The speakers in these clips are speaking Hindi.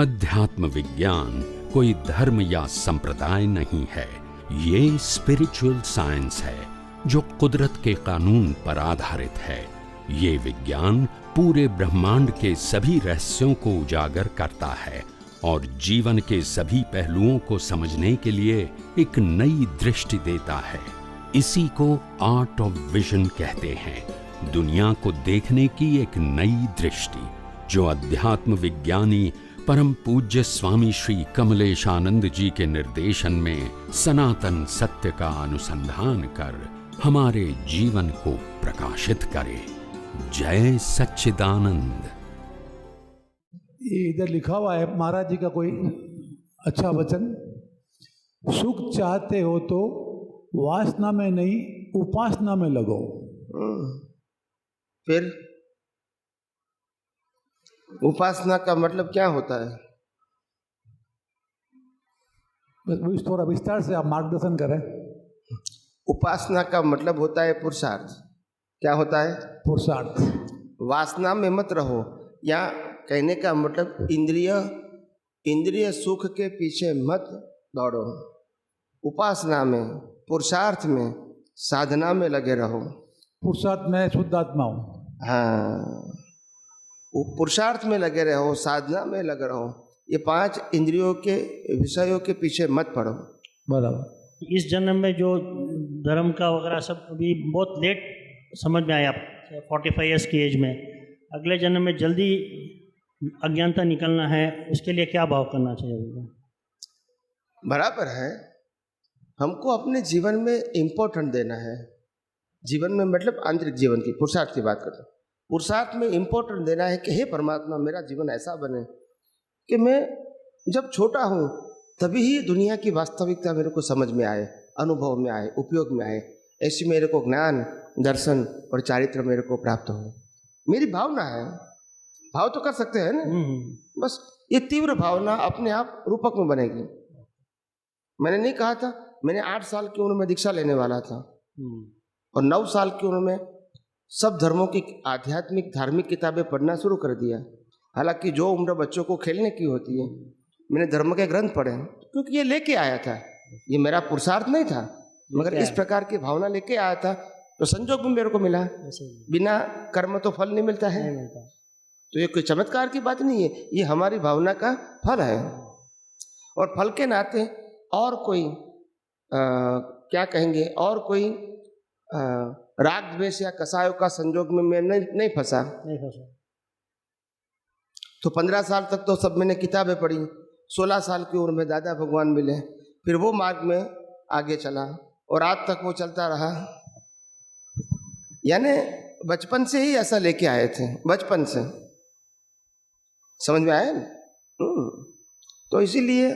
अध्यात्म विज्ञान कोई धर्म या संप्रदाय नहीं है, ये स्पिरिचुअल साइंस है जो कुदरत के कानून पर आधारित है। ये विज्ञान पूरे ब्रह्मांड के सभी रहस्यों को उजागर करता है और जीवन के सभी पहलुओं को समझने के लिए एक नई दृष्टि देता है। इसी को आर्ट ऑफ विजन कहते हैं, दुनिया को देखने की एक नई दृष्टि, जो अध्यात्म विज्ञानी परम पूज्य स्वामी श्री कमलेशानंद जी के निर्देशन में सनातन सत्य का अनुसंधान कर हमारे जीवन को प्रकाशित करे। जय सच्चिदानंद। ये इधर लिखा हुआ है महाराज जी का कोई अच्छा वचन, सुख चाहते हो तो वासना में नहीं उपासना में लगो। फिर उपासना का मतलब क्या होता है? बस थोड़ा विस्तार से आप मार्गदर्शन करें। उपासना का मतलब होता है पुरुषार्थ। क्या होता है? पुरुषार्थ। वासना में मत रहो, या कहने का मतलब इंद्रिय सुख के पीछे मत दौड़ो। उपासना में, पुरुषार्थ में, साधना में लगे रहो। पुरुषार्थ में शुद्ध आत्मा हूँ। हाँ, पुरुषार्थ में लगे रहो, साधना में लगे रहो। ये 5 इंद्रियों के विषयों के पीछे मत पड़ो। बराबर। इस जन्म में जो धर्म का वगैरह सब अभी बहुत लेट समझ में आया, 45 ईयर्स की एज में, अगले जन्म में जल्दी अज्ञानता निकलना है, उसके लिए क्या भाव करना चाहिए? बराबर है, हमको अपने जीवन में इम्पोर्टेंट देना है। जीवन में मतलब आंतरिक जीवन की, पुरुषार्थ की बात करते हैं। पुरुषार्थ में इम्पोर्टेंट देना है कि हे परमात्मा, मेरा जीवन ऐसा बने कि मैं जब छोटा हूँ तभी ही दुनिया की वास्तविकता मेरे को समझ में आए, अनुभव में आए, उपयोग में आए। ऐसी मेरे को ज्ञान, दर्शन और चारित्र मेरे को प्राप्त हो। मेरी भावना है, भाव तो कर सकते हैं ना, बस ये तीव्र भावना अपने आप रूपक में बनेगी। मैंने नहीं कहा था, मैंने 8 साल की उम्र में दीक्षा लेने वाला था और 9 साल की उम्र में सब धर्मों की आध्यात्मिक धार्मिक किताबें पढ़ना शुरू कर दिया। हालांकि जो उम्र बच्चों को खेलने की होती है, मैंने धर्म के ग्रंथ पढ़े क्योंकि ये लेके आया था। ये मेरा पुरुषार्थ नहीं था, मगर इस प्रकार की भावना लेके आया था, तो संजोग भी मेरे को मिला। बिना कर्म तो फल नहीं मिलता है, तो ये कोई चमत्कार की बात नहीं है, ये हमारी भावना का फल है। और फल के नाते और कोई क्या कहेंगे, और कोई राग द्वेष या कसायों का संजोग में मैं नहीं फंसा। तो 15 साल तक तो सब मैंने किताबें पढ़ी। 16 साल की उम्र में दादा भगवान मिले, फिर वो मार्ग में आगे चला और आज तक वो चलता रहा। यानी बचपन से ही ऐसा लेके आए थे, बचपन से। समझ में आया? तो इसीलिए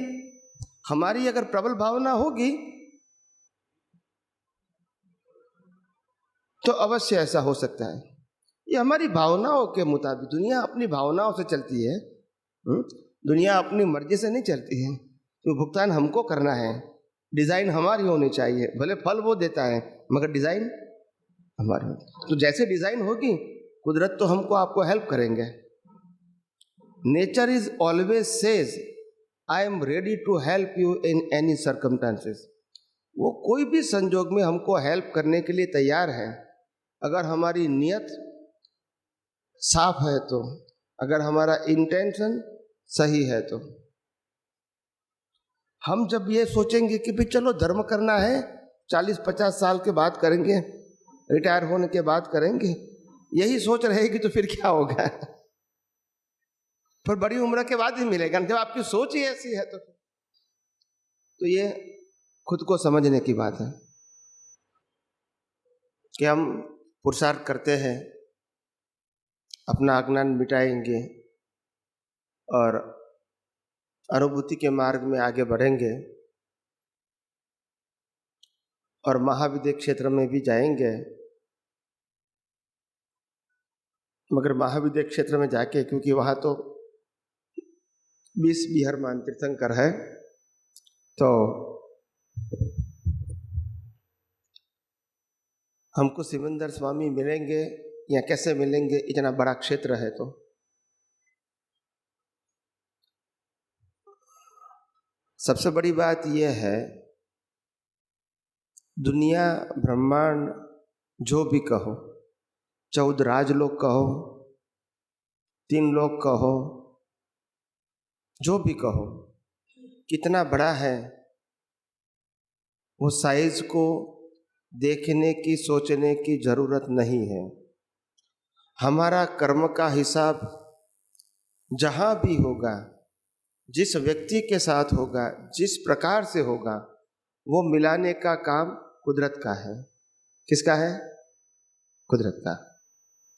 हमारी अगर प्रबल भावना होगी तो अवश्य ऐसा हो सकता है। ये हमारी भावनाओं के मुताबिक, दुनिया अपनी भावनाओं से चलती है, दुनिया अपनी मर्जी से नहीं चलती है। तो भुगतान हमको करना है, डिज़ाइन हमारी होनी चाहिए। भले फल वो देता है मगर डिज़ाइन हमारी होती। तो जैसे डिज़ाइन होगी कुदरत तो हमको आपको हेल्प करेंगे। Nature is always says I am ready to help you in any circumstances. वो कोई भी संजोग में हमको हेल्प करने के लिए तैयार है, अगर हमारी नियत साफ है तो, अगर हमारा इंटेंशन सही है तो। हम जब ये सोचेंगे कि भाई चलो धर्म करना है, 40-50 साल के बाद करेंगे, रिटायर होने के बाद करेंगे, यही सोच रहेगी तो फिर क्या होगा? फिर बड़ी उम्र के बाद ही मिलेगा, जब आपकी सोच ही ऐसी है तो ये खुद को समझने की बात है कि हम पुरुषार्थ करते हैं, अपना अज्ञान मिटाएंगे और अनुभूति के मार्ग में आगे बढ़ेंगे और महाविद्य क्षेत्र में भी जाएंगे। मगर महाविद्य क्षेत्र में जाके, क्योंकि वहाँ तो 20 विहरमान तीर्थंकर है, तो हमको सिमंदर स्वामी मिलेंगे या कैसे मिलेंगे? इतना बड़ा क्षेत्र है तो सबसे बड़ी बात यह है, दुनिया ब्रह्मांड जो भी कहो, 14 राजलोक कहो, 3 लोक कहो, जो भी कहो, कितना बड़ा है वो साइज को देखने की सोचने की जरूरत नहीं है। हमारा कर्म का हिसाब जहाँ भी होगा, जिस व्यक्ति के साथ होगा, जिस प्रकार से होगा, वो मिलाने का काम कुदरत का है। किसका है? कुदरत का।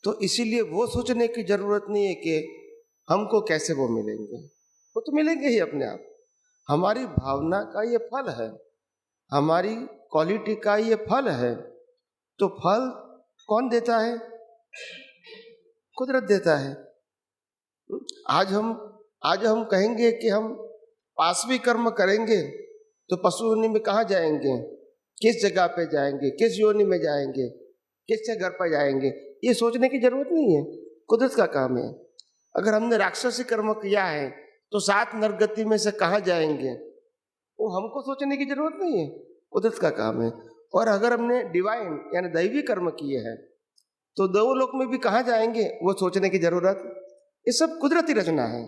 तो इसीलिए वो सोचने की जरूरत नहीं है कि हमको कैसे वो मिलेंगे, वो तो मिलेंगे ही अपने आप। हमारी भावना का ये फल है, हमारी क्वालिटी का ये फल है। तो फल कौन देता है? कुदरत देता है। आज हम कहेंगे कि हम पाशवी कर्म करेंगे तो पशु योनि में कहाँ जाएंगे, किस जगह पे जाएंगे, किस योनि में जाएंगे, किसके घर पर जाएंगे, ये सोचने की जरूरत नहीं है, कुदरत का काम है। अगर हमने राक्षसी कर्म किया है तो 7 नरगति में से कहाँ जाएंगे, वो हमको सोचने की जरूरत नहीं है, कुदरत का काम है। और अगर हमने डिवाइन यानी दैवी कर्म किए हैं तो 2 लोक में भी कहाँ जाएंगे, वो सोचने की जरूरत, ये सब कुदरती रचना है।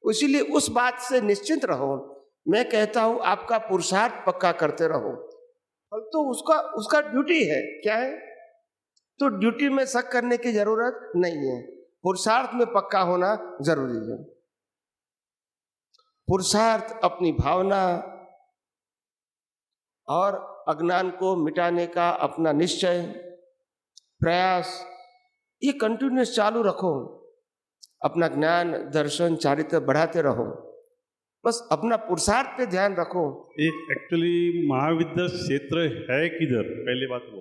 इसीलिए उस बात से निश्चिंत रहो। मैं कहता हूं आपका पुरुषार्थ पक्का करते रहो, फल तो उसका ड्यूटी है। क्या है? तो ड्यूटी में शक करने की जरूरत नहीं है, पुरुषार्थ में पक्का होना जरूरी है। पुरुषार्थ अपनी भावना और अज्ञान को मिटाने का अपना निश्चय, प्रयास, ये कंटिन्यूस चालू रखो। अपना ज्ञान, दर्शन, चारित्र बढ़ाते रहो। बस अपना पुरुषार्थ पे ध्यान रखो। ये एक्चुअली महाविद्या क्षेत्र है किधर, पहली बात वो।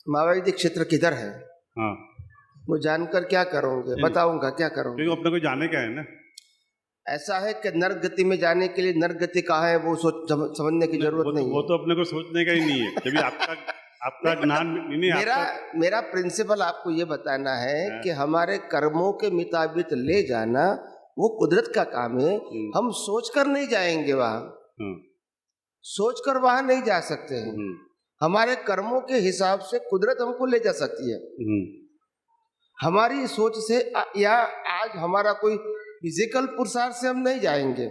महावैदिक क्षेत्र किधर है? हाँ, वो जानकर क्या करोगे? बताऊंगा क्या करोगे। क्योंकि अपने को जाने का है ना। ऐसा है कि नर्क गति में जाने के लिए नर्क गति कहाँ है वो समझने की जरूरत नहीं है। वो तो अपने को सोचने का ही नहीं है। जब आपका ज्ञान नहीं, मेरा प्रिंसिपल आपको ये बताना है कि हमारे कर्मों के मुताबिक ले जाना वो कुदरत का काम है। हम सोचकर नहीं जाएंगे वहां, सोचकर वहां नहीं जा सकते हैं। हमारे कर्मों के हिसाब से कुदरत हमको ले जा सकती है। हमारी सोच से या आज हमारा कोई फिजिकल पुरुषार्थ से हम नहीं जाएंगे,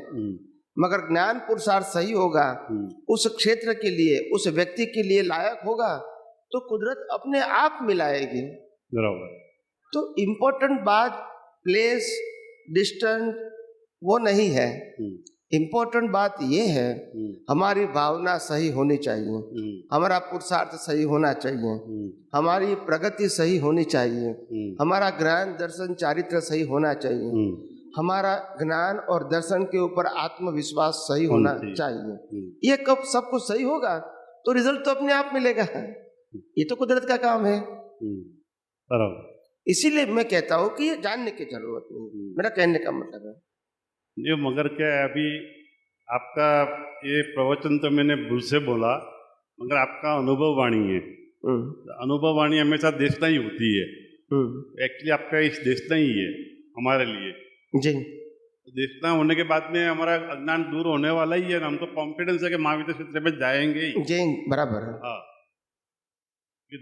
मगर ज्ञान पुरुषार्थ सही होगा, उस क्षेत्र के लिए, उस व्यक्ति के लिए लायक होगा, तो कुदरत अपने आप मिलाएगी। तो इम्पोर्टेंट बात प्लेस, डिस्टेंस वो नहीं है। इम्पोर्टेंट बात ये है हमारी भावना सही होनी चाहिए, हमारा पुरुषार्थ सही होना चाहिए, हमारी प्रगति सही होनी चाहिए, हमारा ज्ञान, दर्शन, चारित्र सही होना चाहिए, हमारा ज्ञान और दर्शन के ऊपर आत्मविश्वास सही होना चाहिए। ये कब सब कुछ सही होगा तो रिजल्ट तो अपने आप मिलेगा। ये तो कुदरत का काम है। इसीलिए मैं कहता हूँ कि ये जानने की जरूरत नहीं, मेरा कहने का मतलब है ये। मगर क्या है, अभी आपका ये प्रवचन तो मैंने भूल से बोला, मगर आपका अनुभव वाणी है। अनुभव वाणी हमेशा देशना ही होती है। एक्चुअली आपका इस देशना ही है हमारे लिए जी। देखना होने के बाद में हमारा अज्ञान दूर होने वाला ही है। हमको कॉन्फिडेंस है कि महाविद्या क्षेत्र में जाएंगे ही। जी बराबर है। हाँ,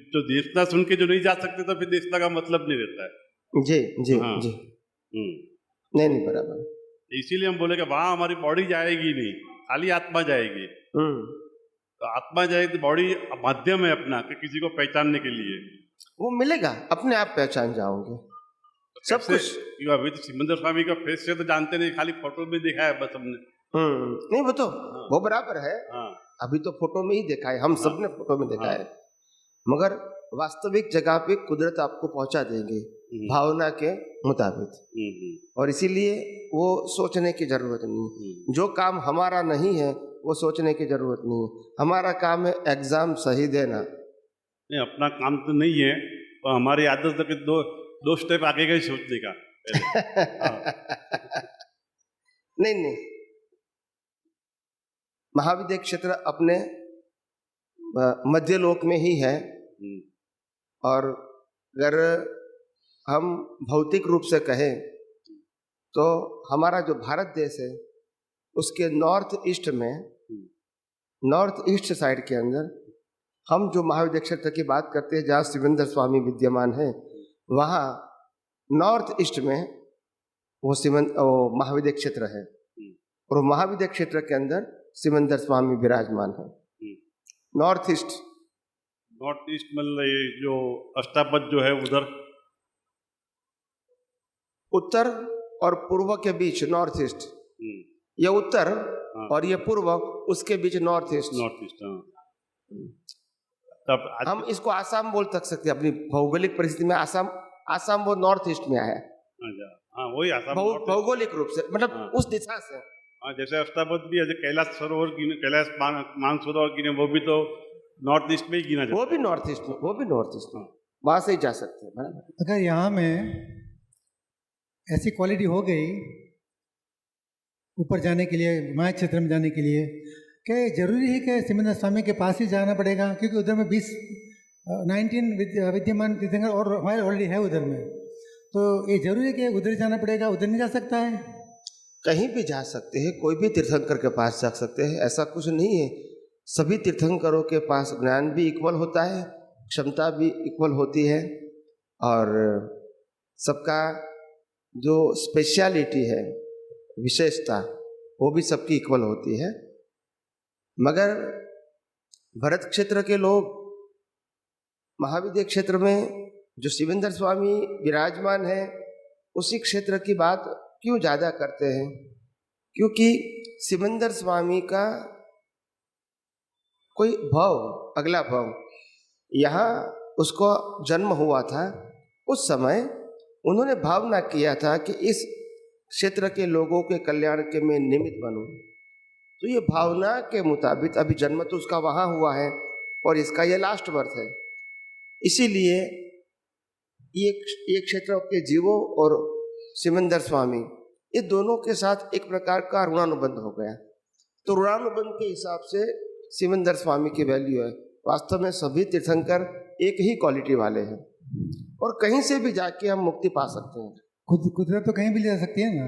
जो देखना सुन के जो नहीं जा सकते तो फिर देखना का मतलब नहीं रहता है। जी जी हाँ। जी नहीं बराबर। इसीलिए हम बोले कि वहां हमारी बॉडी जाएगी नहीं, खाली आत्मा जाएगी। तो आत्मा जाएगी तो बॉडी माध्यम है अपना कि किसी को पहचानने के लिए। वो मिलेगा, अपने आप पहचान जाओगे सब कुछ। अभी तो सिमंदर स्वामी का फेस से तो जानते नहीं, खाली फोटो में देखा है बस हमने। नहीं वो तो वो बराबर है। अभी तो फोटो में ही देखा है, हम सबने फोटो में देखा है, मगर वास्तविक जगह पे कुदरत आपको पहुंचा देंगे भावना के मुताबिक। और इसीलिए वो सोचने की जरूरत नहीं। जो काम हमारा नहीं है वो सोचने की जरूरत नहीं। हमारा काम है एग्जाम सही देना। नहीं, अपना काम तो नहीं है, तो हमारी आदत है दो स्टेप आगे का ही सोचने का। नहीं, महाविद्या क्षेत्र अपने मध्य लोक में ही है। और अगर हम भौतिक रूप से कहें तो हमारा जो भारत देश है उसके नॉर्थ ईस्ट साइड के अंदर हम जो महाविद्या क्षेत्र की बात करते हैं जहाँ शिवेंद्र स्वामी विद्यमान है, वहाँ नॉर्थ ईस्ट में वो महाविद्या क्षेत्र है और महाविद्या क्षेत्र के अंदर शिवेंद्र स्वामी विराजमान है। नॉर्थ ईस्ट मतलब ये जो अष्टापद जो है उधर उत्तर और पूर्व के बीच नॉर्थ ईस्ट, ये उत्तर और ये पूर्व, उसके बीच नॉर्थ ईस्ट। तब हम इसको आसाम बोल सकते हैं अपनी भौगोलिक परिस्थिति में। आसाम वो नॉर्थ ईस्ट में आया है। वही आसाम भौगोलिक रूप से मतलब उस दिशा से। जैसे अष्टापद भी है, कैलाश सरोवर कैलाश मानसरोवर गिने, वो भी तो नॉर्थ ईस्ट में ही गिना जाता है। वो भी नॉर्थ ईस्ट में वहां से ही जा सकते हैं। अगर यहाँ में ऐसी क्वालिटी हो गई ऊपर जाने के लिए, हिमालय क्षेत्र में जाने के लिए, क्या जरूरी है कि शिवेंद्र स्वामी के पास ही जाना पड़ेगा? क्योंकि उधर में 19 विद्यमान तीर्थंकर और हमारे ऑलरेडी है उधर में, तो ये जरूरी है कि उधर जाना पड़ेगा, उधर नहीं जा सकता है? कहीं भी जा सकते हैं, कोई भी तीर्थंकर के पास जा सकते हैं, ऐसा कुछ नहीं है। सभी तीर्थंकरों के पास ज्ञान भी इक्वल होता है, क्षमता भी इक्वल होती है और सबका जो स्पेशलिटी है, विशेषता, वो भी सबकी इक्वल होती है। मगर भरत क्षेत्र के लोग महाविद्या क्षेत्र में जो शिवेंद्र स्वामी विराजमान है उसी क्षेत्र की बात क्यों ज़्यादा करते हैं? क्योंकि शिवेंद्र स्वामी का कोई अगला भव यहाँ उसको जन्म हुआ था, उस समय उन्होंने भावना किया था कि इस क्षेत्र के लोगों के कल्याण के मैं निमित्त बनूं। तो ये भावना के मुताबिक अभी जन्म तो उसका वहाँ हुआ है और इसका ये लास्ट बर्थ है, इसीलिए ये क्षेत्र के जीवों और शिवेंद्र स्वामी ये दोनों के साथ एक प्रकार का ऋणानुबंध हो गया। तो ऋणानुबंध के हिसाब से शिवेंद्र स्वामी की वैल्यू है। वास्तव में सभी तीर्थंकर एक ही क्वालिटी वाले हैं और कहीं से भी जाके हम मुक्ति पा सकते हैं। कुदरत तो कहीं भी ले जा सकती है ना?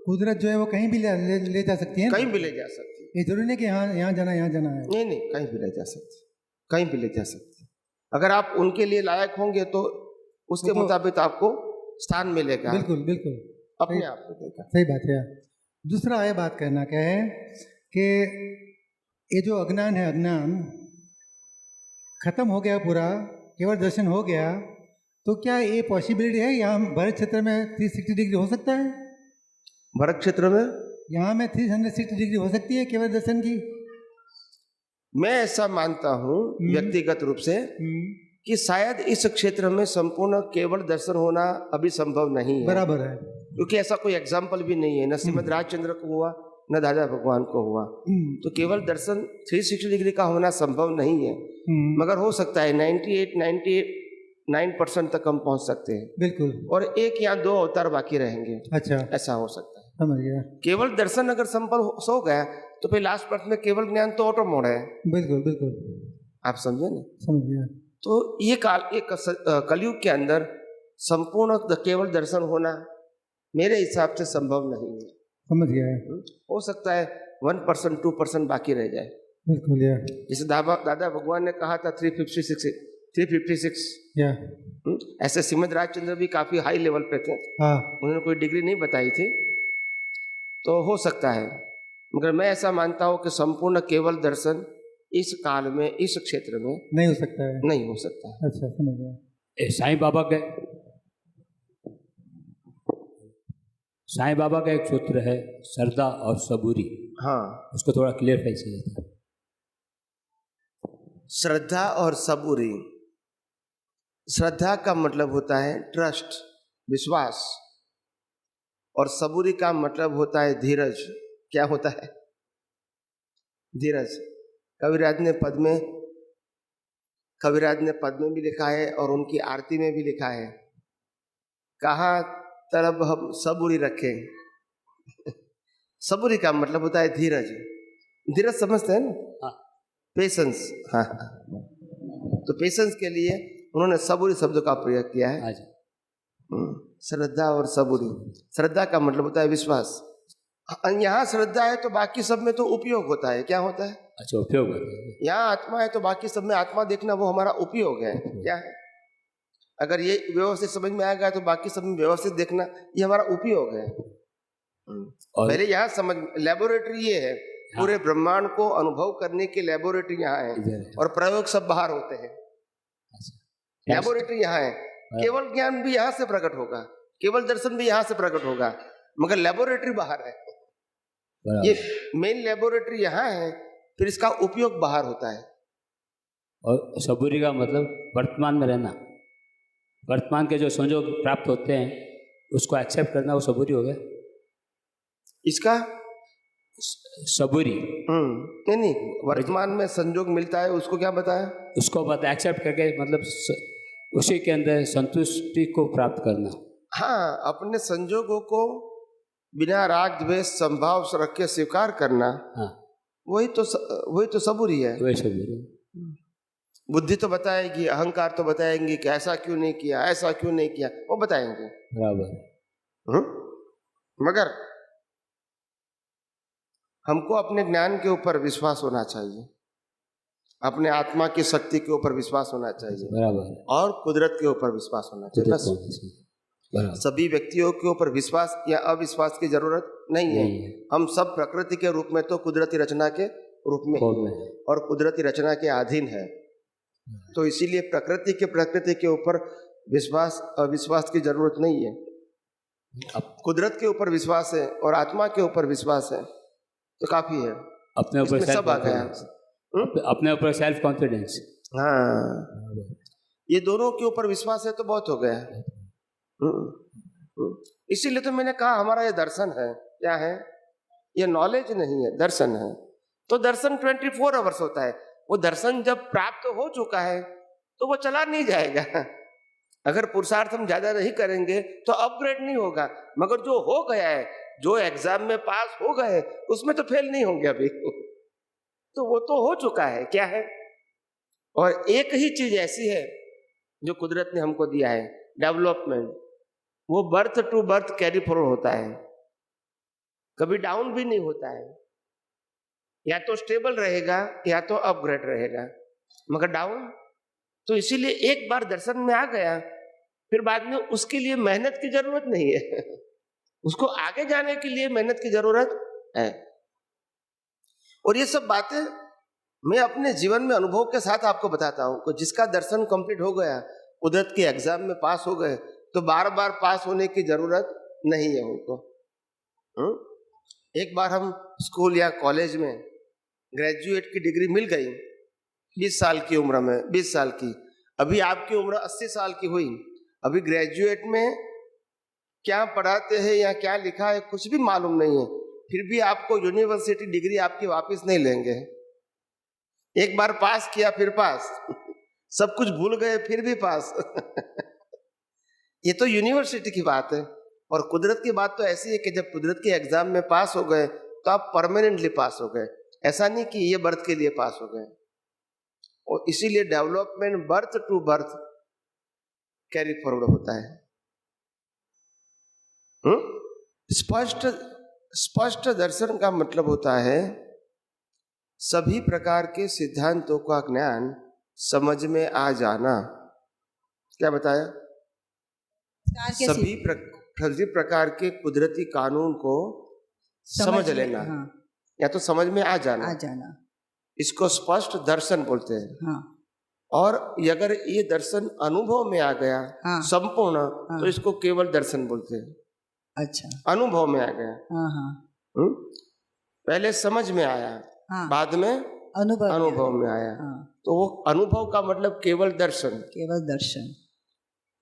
कुदरत जो है वो कहीं भी ले जा सकती है, कहीं भी ले जा सकती है। ये जरूरी नहीं कि यहाँ जाना है। नहीं, कहीं भी ले जा सकती, कहीं भी ले जा सकती। अगर आप उनके लिए लायक होंगे तो उसके मुताबिक आपको स्थान मिलेगा। बिल्कुल अपने आप मिलेगा। सही बात है। दूसरा ये बात कहना क्या है कि ये जो अज्ञान है, अज्ञान खत्म हो गया पूरा, केवल दर्शन हो गया, तो क्या ये पॉसिबिलिटी है यहाँ भरत क्षेत्र में 360 डिग्री हो सकता है? भरत क्षेत्र में यहाँ में 360 डिग्री हो सकती है केवल दर्शन की? मैं ऐसा मानता हूँ व्यक्तिगत रूप से कि शायद इस क्षेत्र में संपूर्ण केवल दर्शन होना अभी संभव नहीं है। बराबर है, क्योंकि ऐसा कोई एग्जाम्पल भी नहीं है, न श्रीमद राजचंद्र को हुआ न दादा भगवान को हुआ। तो केवल दर्शन 360 डिग्री का होना संभव नहीं है, मगर हो सकता है 99% तक हम पहुंच सकते हैं। बिल्कुल। और 1 या 2 अवतार बाकी रहेंगे। अच्छा, ऐसा हो सकता है। समझ गया। केवल दर्शन अगर संभव हो गया तो फिर लास्ट पर्थ में केवल ज्ञान तो ऑटो मोड है। बिल्कुल आप समझे ना? समझ गया। तो ये कलयुग के अंदर संपूर्ण केवल दर्शन होना मेरे हिसाब से संभव नहीं है। समझ गया है। हो सकता है 1% 2% बाकी रह जाए। बिल्कुल यार। जैसे दादा भगवान ने कहा था 356 या ऐसे श्रीमद राजचंद्र भी काफी हाई लेवल पे थे। हाँ, उन्होंने कोई डिग्री नहीं बताई थी, तो हो सकता है। मगर मैं ऐसा मानता हूँ कि संपूर्ण केवल दर्शन इस काल में, इस क्षेत्र में नहीं हो सकता है। नहीं हो सकता है। अच्छा, समझ गया। साईं बाबा का एक सूत्र है, श्रद्धा और सबूरी। हाँ, उसको थोड़ा क्लियरफाई चाहिए। श्रद्धा और सबूरी। श्रद्धा का मतलब होता है ट्रस्ट, विश्वास, और सबूरी का मतलब होता है धीरज। क्या होता है? धीरज। कविराज ने पद में भी लिखा है और उनकी आरती में भी लिखा है, कहाँ तरफ हम सबूरी रखें। सबूरी का मतलब होता है धीरज। धीरज समझते हैं ना? हाँ। पेशेंस। हाँ। तो पेशेंस के लिए उन्होंने सबूरी शब्द का प्रयोग किया है। श्रद्धा और सबूरी। श्रद्धा का मतलब होता है विश्वास। यहाँ श्रद्धा है तो बाकी सब में तो उपयोग होता है। क्या होता है? अच्छा, उपयोग होता है। यहाँ आत्मा है तो बाकी सब में आत्मा देखना वो हमारा उपयोग है। क्या है? अगर ये व्यवस्थित समझ में आ गया तो बाकी सब में व्यवस्थित देखना ये हमारा उपयोग है। और पहले यहाँ समझ, लेबोरेटरी ये है, पूरे ब्रह्मांड को अनुभव करने की लेबोरेटरी यहाँ है इधर है। और प्रयोग सब बाहर होते हैं। अच्छा। लेबोरेटरी यहाँ है, केवल ज्ञान भी यहाँ से प्रकट होगा, केवल दर्शन भी यहाँ से प्रकट होगा, मगर लेबोरेटरी बाहर है। बराबर। ये मेन लेबोरेटरी यहाँ है, फिर इसका उपयोग बाहर होता है। और सबूरी का मतलब वर्तमान में रहना, वर्तमान के जो संयोग प्राप्त होते हैं उसको एक्सेप्ट करना, वो सबूरी हो गया। इसका सबूरी नहीं, वर्तमान में संयोग मिलता है उसको क्या बताया? उसको बता एक्सेप्ट करके मतलब उसी के अंदर संतुष्टि को प्राप्त करना। हाँ, अपने संजोगों को बिना राग द्वेष संभाव से रख के स्वीकार करना। हाँ, वही तो सबूरी है। वही सबूरी। बुद्धि तो बताएगी, अहंकार तो बताएंगे कि ऐसा क्यों नहीं किया, ऐसा क्यों नहीं किया, वो बताएंगे। बराबर। मगर हमको अपने ज्ञान के ऊपर विश्वास होना चाहिए, अपने आत्मा की शक्ति के ऊपर विश्वास होना चाहिए, बराबर। और कुदरत के ऊपर विश्वास होना चाहिए। बस बराबर। सभी व्यक्तियों के ऊपर विश्वास या अविश्वास की जरूरत नहीं है। हम सब प्रकृति के रूप में तो कुदरती रचना के रूप में और कुदरती रचना के अधीन है। तो इसीलिए प्रकृति के ऊपर विश्वास अविश्वास की जरूरत नहीं है। अब कुदरत के ऊपर विश्वास है और आत्मा के ऊपर विश्वास है तो काफी है। अपने ऊपर सब आ गया। अपने ऊपर सेल्फ कॉन्फिडेंस। हाँ, ये दोनों के ऊपर विश्वास है तो बहुत हो गया। इसीलिए तो मैंने कहा हमारा ये दर्शन है। क्या है? ये नॉलेज नहीं है, दर्शन है। तो दर्शन 24 आवर्स होता है। वो दर्शन जब प्राप्त हो चुका है तो वो चला नहीं जाएगा। अगर पुरुषार्थ हम ज्यादा नहीं करेंगे तो अपग्रेड नहीं होगा। मगर जो हो गया है, जो एग्जाम में पास हो गए, उसमें तो फेल नहीं होंगे अभी। तो वो तो हो चुका है। क्या है? और एक ही चीज ऐसी है जो कुदरत ने हमको दिया है, डेवलपमेंट। वो birth to birth carry forward होता है, कभी डाउन भी नहीं होता है। या तो स्टेबल रहेगा या तो अपग्रेड रहेगा, मगर डाउन। तो इसीलिए एक बार दर्शन में आ गया फिर बाद में उसके लिए मेहनत की जरूरत नहीं है। उसको आगे जाने के लिए मेहनत की जरूरत है। और ये सब बातें मैं अपने जीवन में अनुभव के साथ आपको बताता हूँ कि जिसका दर्शन कंप्लीट हो गया, कुदरत के एग्जाम में पास हो गए, तो बार बार पास होने की जरूरत नहीं है उनको। एक बार हम स्कूल या कॉलेज में ग्रेजुएट की डिग्री मिल गई 20 साल की उम्र में, 20 साल की। अभी आपकी उम्र 80 साल की हुई। अभी ग्रेजुएट में क्या पढ़ाते हैं या क्या लिखा है कुछ भी मालूम नहीं है, फिर भी आपको यूनिवर्सिटी डिग्री आपकी वापस नहीं लेंगे। एक बार पास किया फिर पास, सब कुछ भूल गए फिर भी पास। ये तो यूनिवर्सिटी की बात है। और कुदरत की बात तो ऐसी है कि जब कुदरत के एग्जाम में पास हो गए तो आप परमानेंटली पास हो गए। ऐसा नहीं कि ये बर्थ के लिए पास हो गए। और इसीलिए development birth to birth carry forward होता है। स्पष्ट दर्शन का मतलब होता है सभी प्रकार के सिद्धांतों का ज्ञान समझ में आ जाना। क्या बताया? सभी प्रकार के कुदरती कानून को समझ लेना। हाँ। या तो समझ में आ जाना। इसको स्पष्ट दर्शन बोलते हैं। हाँ। और अगर ये दर्शन अनुभव में आ गया, हाँ। संपूर्ण, हाँ। तो इसको केवल दर्शन बोलते हैं। अच्छा। अनुभव में आ गया। हाँ हाँ। पहले समझ में आया, हाँ। बाद में अनुभव में आया। हाँ। तो वो अनुभव का मतलब केवल दर्शन। केवल दर्शन।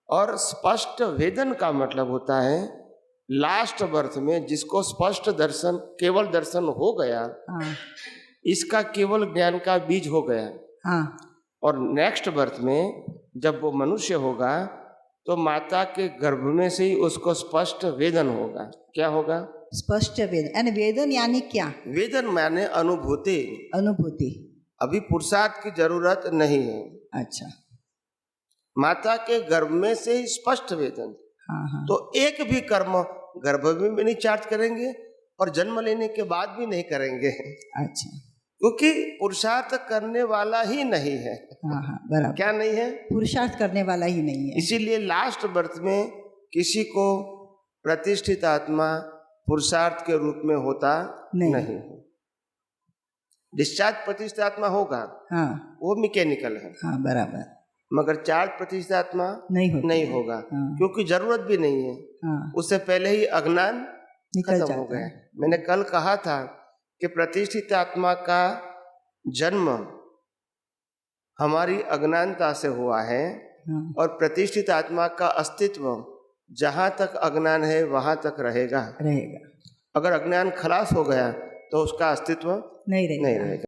और स्पष्ट वेदन का मतलब होता है लास्ट बर्थ में जिसको स्पष्ट दर्शन केवल दर्शन हो गया। हाँ। इसका केवल ज्ञान का बीज हो गया। हाँ। और नेक्स्ट बर्थ में जब वो मनुष्य होगा तो माता के गर्भ में से ही उसको स्पष्ट वेदन होगा। क्या होगा? स्पष्ट वेदन। वेदन यानी क्या? वेदन माने अनुभूति। अनुभूति। अभी पुरुषार्थ की जरूरत नहीं है। अच्छा। माता के गर्भ में से ही स्पष्ट वेदन। हाँ हाँ तो एक भी कर्म गर्भ में भी नहीं चार्ज करेंगे और जन्म लेने के बाद भी नहीं करेंगे, अच्छा क्योंकि पुरुषार्थ करने वाला ही नहीं है। हाँ हाँ बराबर, क्या नहीं है? पुरुषार्थ करने वाला ही नहीं है। इसीलिए लास्ट बर्थ में किसी को प्रतिष्ठित आत्मा पुरुषार्थ के रूप में होता नहीं। डिस्चार्ज प्रतिष्ठित आत्मा होगा, हाँ वो मैकेनिकल है, हाँ बराबर, मगर चार्ज प्रतिष्ठित आत्मा नहीं होगा, हाँ। क्योंकि जरूरत भी नहीं है, हाँ उससे पहले ही अज्ञान निकल खत्म हो जाता गया। है। मैंने कल कहा था कि प्रतिष्ठित आत्मा का जन्म हमारी अज्ञानता से हुआ है, हाँ और प्रतिष्ठित आत्मा का अस्तित्व जहाँ तक अज्ञान है वहाँ तक रहेगा। रहेगा, अगर अज्ञान खलास हो गया तो उसका अस्तित्व नहीं रहेगा। नहीं रहेगा।